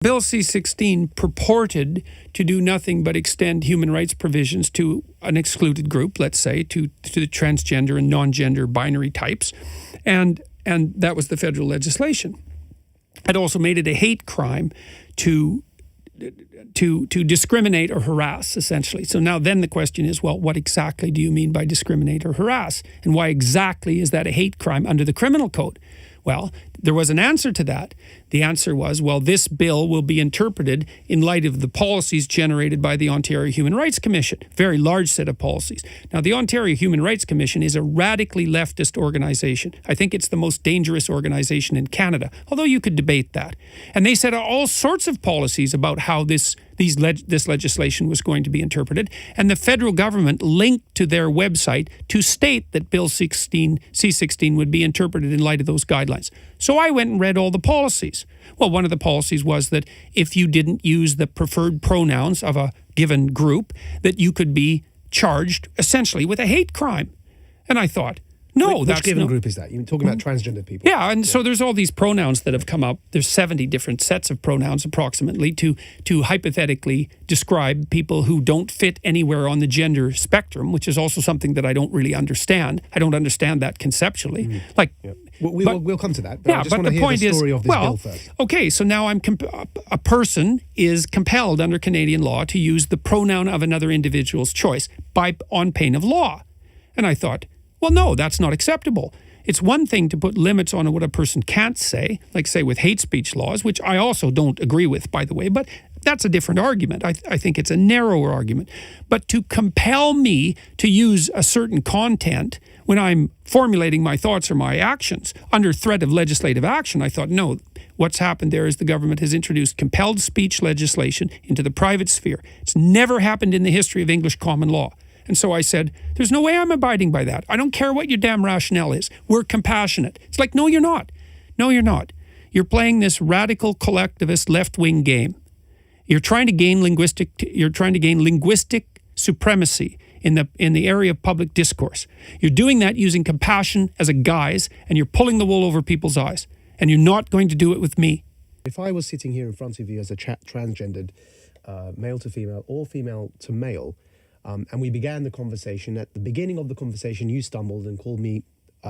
Bill C-16 purported to do nothing but extend human rights provisions to an excluded group, let's say, to the transgender and non-gender binary types. And that was the federal legislation. It also made it a hate crime to discriminate or harass, essentially. So now then the question is, well, what exactly do you mean by discriminate or harass? And why exactly is that a hate crime under the criminal code? Well, there was an answer to that. The answer was, well, this bill will be interpreted in light of the policies generated by the Ontario Human Rights Commission, very large set of policies. Now, the Ontario Human Rights Commission is a radically leftist organization. I think it's the most dangerous organization in Canada, although you could debate that. And they set all sorts of policies about how this legislation was going to be interpreted, and the federal government linked to their website to state that Bill C-16 would be interpreted in light of those guidelines. So I went and read all the policies. Well, one of the policies was that if you didn't use the preferred pronouns of a given group, that you could be charged essentially with a hate crime. And I thought, no, which given group is that? You're talking about transgender people. Yeah, and so there's all these pronouns that have come up. There's 70 different sets of pronouns approximately to hypothetically describe people who don't fit anywhere on the gender spectrum, which is also something that I don't really understand. I don't understand that conceptually. We'll come to that. But I just want to hear the story of this bill first. Okay, so now a person is compelled under Canadian law to use the pronoun of another individual's choice on pain of law. And I thought, well, no, that's not acceptable. It's one thing to put limits on what a person can't say, like say with hate speech laws, which I also don't agree with, by the way, but that's a different argument. I think it's a narrower argument. But to compel me to use a certain content when I'm formulating my thoughts or my actions under threat of legislative action, I thought, no, what's happened there is the government has introduced compelled speech legislation into the private sphere. It's never happened in the history of English common law. And so I said, there's no way I'm abiding by that. I don't care what your damn rationale is. We're compassionate. It's like, no, you're not. No, you're not. You're playing this radical collectivist left-wing game. You're trying to gain linguistic supremacy in the area of public discourse. You're doing that using compassion as a guise, and you're pulling the wool over people's eyes. And you're not going to do it with me. If I was sitting here in front of you as a transgendered male to female or female to male, and we began the conversation. At the beginning of the conversation, you stumbled and called me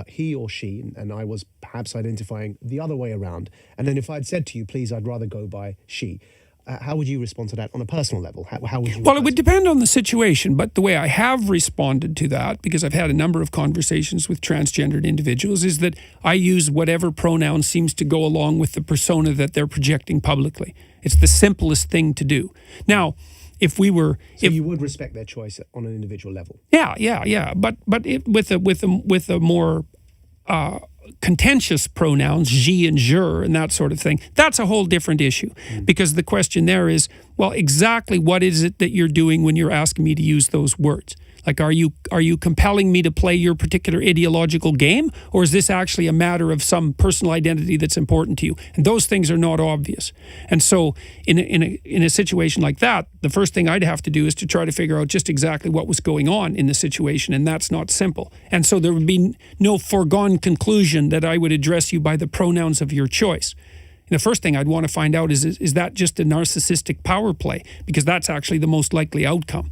he or she, and I was perhaps identifying the other way around. And then if I'd said to you, please, I'd rather go by she. How would you respond to that on a personal level? How would you? Well, it would depend on the situation, but the way I have responded to that, because I've had a number of conversations with transgendered individuals, is that I use whatever pronoun seems to go along with the persona that they're projecting publicly. It's the simplest thing to do. Now, if we were, you would respect their choice on an individual level. Yeah. But with a more contentious pronouns, je and je, and that sort of thing, that's a whole different issue. Because the question there is, well, exactly what is it that you're doing when you're asking me to use those words? Like, are you compelling me to play your particular ideological game, or is this actually a matter of some personal identity that's important to you? And those things are not obvious. And so in a situation like that, the first thing I'd have to do is to try to figure out just exactly what was going on in the situation, and that's not simple. And so there would be no foregone conclusion that I would address you by the pronouns of your choice. And the first thing I'd want to find out is that just a narcissistic power play? Because that's actually the most likely outcome.